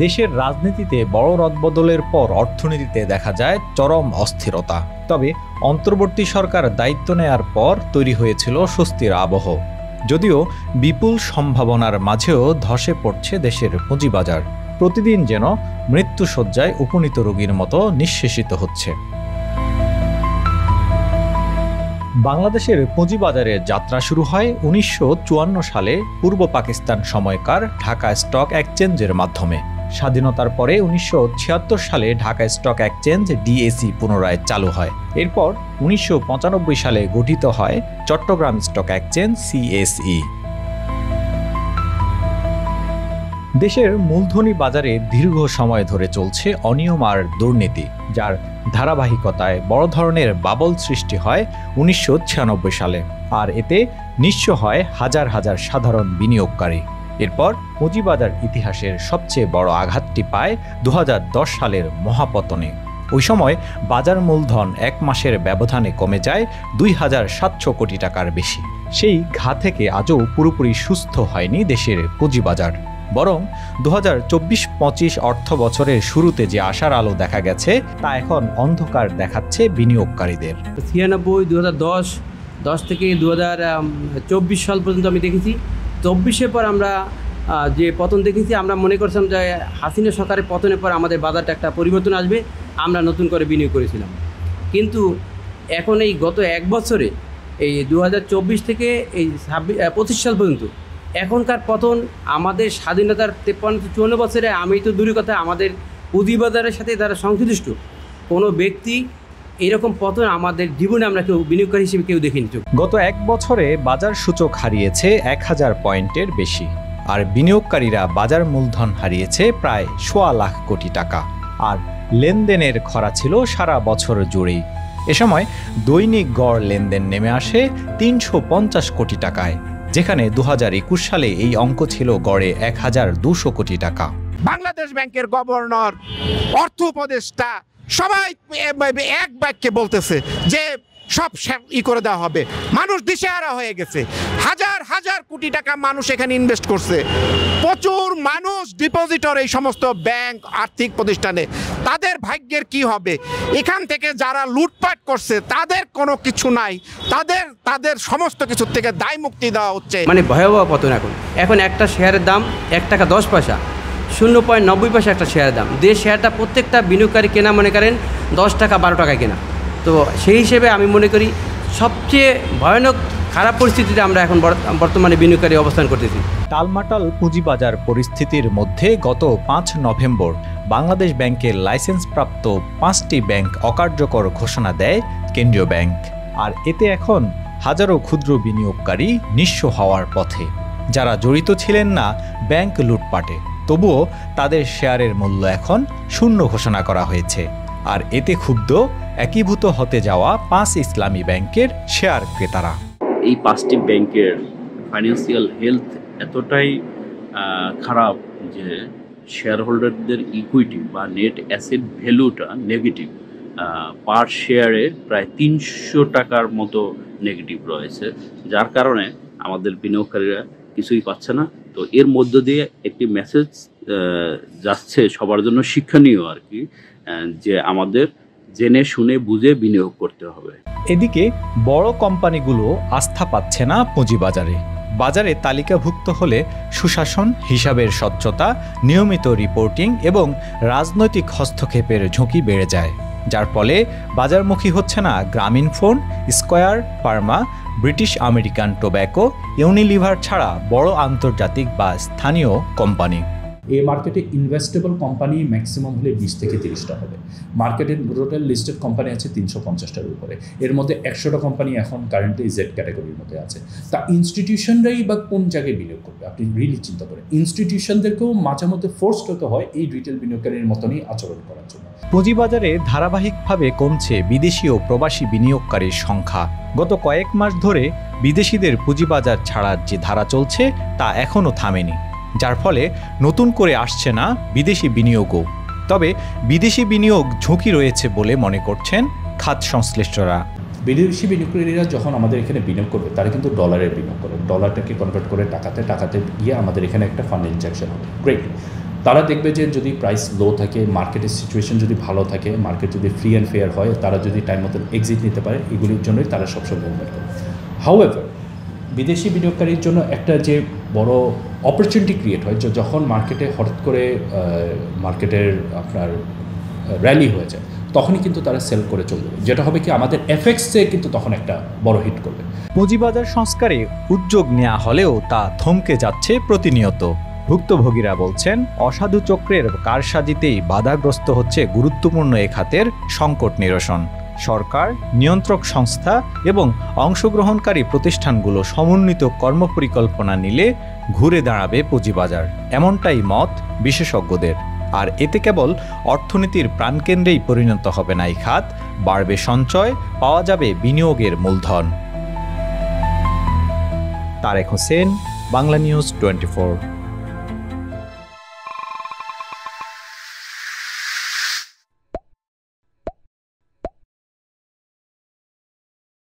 দেশের রাজনীতিতে বড় রদবদলের পর অর্থনীতিতে দেখা যায় চরম অস্থিরতা। তবে অন্তর্বর্তী সরকার দায়িত্ব নেয়ার পর তৈরি হয়েছিল স্বস্তির আবহ। যদিও বিপুল সম্ভাবনার মাঝেও ধসে পড়ছে দেশের পুঁজিবাজার। প্রতিদিন যেন মৃত্যুশয্যায় উপনীত রোগীর মতো নিঃশেষিত হচ্ছে। বাংলাদেশের পুঁজিবাজারের যাত্রা শুরু হয় ১৯৫৪ সালে পূর্ব পাকিস্তান সময়কার ঢাকা স্টক এক্সচেঞ্জের মাধ্যমে। স্বাধীনতার পরে ১৯৭৬ সালে ঢাকা স্টক এক্সচেঞ্জ ডিএসই পুনরায় চালু হয়। এরপর ১৯৯৫ সালে গঠিত হয় চট্টগ্রাম স্টক এক্সচেঞ্জ সিএসই। দেশের মূলধনী বাজারে দীর্ঘ সময় ধরে চলছে অনিয়ম আর দুর্নীতি, যার ধারাবাহিকতায় বড় ধরনের বাবল সৃষ্টি হয় ১৯৯৬ সালে, আর এতে নিঃস্ব হয় হাজার হাজার সাধারণ বিনিয়োগকারী। এরপর পুঁজিবাজার ইতিহাসের সবচেয়ে বড় আঘাতটি পায় ২০১০ সালের মহাপতনে। ওই সময় বাজার মূলধন এক মাসের ব্যবধানে কমে যায় ২,৭০০ কোটি টাকার বেশি। সেই ঘা থেকে আজও পুরোপুরি সুস্থ হয়নি দেশের পুঁজিবাজার। বরং ২০২৪-২৫ অর্থ বছরের শুরুতে যে আশার আলো দেখা গেছে তা এখন অন্ধকার দেখাচ্ছে বিনিয়োগকারীদের। ৯৬, ২০১০ থেকে ২০২৪ সাল পর্যন্ত আমি দেখেছি। ২৪-এর পর আমরা যে পতন দেখেছি, আমরা মনে করছিলাম যে হাসিনা সরকারের পতনের পর আমাদের বাজারটা একটা পরিবর্তন আসবে, আমরা নতুন করে বিনিয়োগ করেছিলাম। কিন্তু এখন এই গত এক বছরে এই ২০২৪ থেকে এই ২৫ সাল পর্যন্ত এখনকার পতন আমাদের স্বাধীনতার ৫৩-৫৪ বছরে, আমি তো দূরের কথা, আমাদের পুঁজিবাজারের সাথে তারা সংশ্লিষ্ট কোনো ব্যক্তি এরকম পতন আমাদের জীবনে আমরা কেউ বিনিয়োগকারী হিসেবে কেউ দেখিনি। গত এক বছরে বাজার সূচক হারিয়েছে ১,০০০ পয়েন্টের বেশি, আর বিনিয়োগকারীরা বাজার মূলধন হারিয়েছে প্রায় ১,০০,০০ লাখ কোটি টাকা। আর লেনদেনের খরা ছিল সারা বছর জুড়েই। এ সময় দৈনিক গড় লেনদেন নেমে আসে ৩৫০ কোটি টাকায়, যেখানে ২০২১ সালে এই অঙ্ক ছিল গড়ে ১,২০০ কোটি টাকা। বাংলাদেশ ব্যাংকের গভর্নর, অর্থ উপদেষ্টা সবাই এক বাক্যে বলতেছে যে সব করে দেওয়া হবে। মানুষ দিশেহারা হয়ে গেছে। হাজার হাজার কোটি টাকা মানুষ এখানে ইনভেস্ট করছে। প্রচুর মানুষ ডিপোজিটর এই সমস্ত ব্যাংক, আর্থিক প্রতিষ্ঠানে। তাদের ভাগ্যের কি হবে? এখান থেকে যারা লুটপাট করছে তাদের কোনো কিছু নাই, তাদের সমস্ত কিছুর থেকে দায় মুক্তি দেওয়া হচ্ছে। মানে ভয়াবহ পতন। এখন একটা শেয়ারের দাম ১ টাকা ১০ পয়সা, ০.৯০ পয়সা একটা শেয়ারের দাম। যে শেয়ারটা প্রত্যেকটা বিনিয়োগকারী কেনা মনে করেন ১০ টাকা ১২ টাকায় কেনা। তো সেই হিসেবে আমি মনে করি সবচেয়ে ভয়ানক খারাপ পরিস্থিতিতে আমরা এখন বর্তমানে বিনিয়োগকারী অবস্থান করতেছি। টালমাটাল পুঁজিবাজার পরিস্থিতির মধ্যে গত ৫ নভেম্বর বাংলাদেশ ব্যাংকের লাইসেন্সপ্রাপ্ত ৫টি ব্যাংক অকার্যকর ঘোষণা দেয় কেন্দ্রীয় ব্যাংক। আর এতে এখন হাজারো ক্ষুদ্র বিনিয়োগকারী নিঃস্ব হওয়ার পথে। যারা জড়িত ছিলেন না ব্যাংক লুটপাটে, তবুও তাদের শেয়ারের মূল্য এখন শূন্য ঘোষণা করা হয়েছে। আর এতে ক্ষুব্ধ একীভূত হতে যাওয়া ৫ ইসলামী ব্যাংকের শেয়ার ক্রেতারা। এই ৫টি ব্যাংকের ফাইন্যান্সিয়াল হেলথ এতটাই খারাপ যে শেয়ার হোল্ডারদের ইকুইটি বা নেট অ্যাসেট ভ্যালুটা নেগেটিভ। পার শেয়ারে প্রায় ৩০০ টাকার মতো নেগেটিভ রয়েছে, যার কারণে আমাদের বিনিয়োগকারীরা কিছুই পাচ্ছে না। তো এর মধ্য দিয়ে একটি মেসেজ যাচ্ছে সবার জন্য শিক্ষণীয় আর কি, যে আমাদের জেনে শুনে বুঝে বিনিয়োগ করতে হবে। এদিকে বড় কোম্পানিগুলো আস্থা পাচ্ছে না পুঁজিবাজারে। বাজারে তালিকাভুক্ত হলে সুশাসন, হিসাবের স্বচ্ছতা, নিয়মিত রিপোর্টিং এবং রাজনৈতিক হস্তক্ষেপের ঝুঁকি বেড়ে যায়, যার ফলে বাজারমুখী হচ্ছে না Grameenphone, square Pharma, British American tobacco, Unilever ছাড়া বড় আন্তর্জাতিক বা স্থানীয় কোম্পানি। এই মার্কেটে ইনভেস্টেবল কোম্পানি ম্যাক্সিমাম হলে ২০ থেকে ৩০টা হবে। মার্কেটের টোটাল লিস্টেড কোম্পানি আছে ৩৫০টার উপরে। এর মধ্যে ১০০টা কোম্পানি এখন কারেন্টলি জেড ক্যাটাগরির মধ্যে আছে। তা ইনস্টিটিউশনরাই বা কোন জায়গায় বিনিয়োগ করবে আপনি রিয়েলি চিন্তা করেন। ইনস্টিটিউশনদেরকেও মাঝে মধ্যে ফোর্স করতে হয় এই রিটেল বিনিয়োগকারীর মতনই আচরণ করার জন্য। পুঁজিবাজারে ধারাবাহিকভাবে কমছে বিদেশি ও প্রবাসী বিনিয়োগকারীর সংখ্যা। গত কয়েক মাস ধরে বিদেশিদের পুঁজিবাজার ছাড়ার যে ধারা চলছে তা এখনও থামেনি, যার ফলে নতুন করে আসছে না বিদেশি বিনিয়োগও। তবে বিদেশি বিনিয়োগ ঝুঁকি রয়েছে বলে মনে করছেন খাত সংশ্লিষ্টরা। বিদেশি বিনিয়োগকারীরা যখন আমাদের এখানে বিনিয়োগ করবে তারা কিন্তু ডলারের বিনিয়োগ করে, ডলারটাকে কনভার্ট করে টাকাতে গিয়ে আমাদের এখানে একটা ফান্ড ইনজেকশন হবে। গ্রেট। তারা দেখবে যে যদি প্রাইস লো থাকে, মার্কেটের সিচুয়েশন যদি ভালো থাকে, মার্কেট যদি ফ্রি অ্যান্ড ফেয়ার হয়, তারা যদি টাইম মতন এক্সিট নিতে পারে, এগুলির জন্যই তারা সবসময় মুভমেন্ট করে। হাউএভার বিদেশি বিনিয়োগকারীর জন্য একটা যে বড় অপরচুনিটি ক্রিয়েট হয়, যে যখন মার্কেটে হঠাৎ করে মার্কেটের আপনার র্যালি হয়ে যায়, তখনই কিন্তু তারা সেল করে চলবে, যেটা হবে কি আমাদের এফএক্সে কিন্তু তখন একটা বড় হিট করবে। পুঁজিবাজার সংস্কারে উদ্যোগ নেওয়া হলেও তা থমকে যাচ্ছে প্রতিনিয়ত। ভুক্তভোগীরা বলছেন, অসাধু চক্রের কারসাজিতেই বাধাগ্রস্ত হচ্ছে গুরুত্বপূর্ণ এ খাতের সংকট নিরসন। সরকার, নিয়ন্ত্রক সংস্থা এবং অংশগ্রহণকারী প্রতিষ্ঠানগুলো সমন্বিত কর্মপরিকল্পনা নিলে ঘুরে দাঁড়াবে পুঁজিবাজার, এমনটাই মত বিশেষজ্ঞদের। আর এতে কেবল অর্থনীতির প্রাণকেন্দ্রেই পরিণত হবে না এই খাত, বাড়বে সঞ্চয়, পাওয়া যাবে বিনিয়োগের মূলধন। তারেক হোসেন, বাংলা নিউজ 24।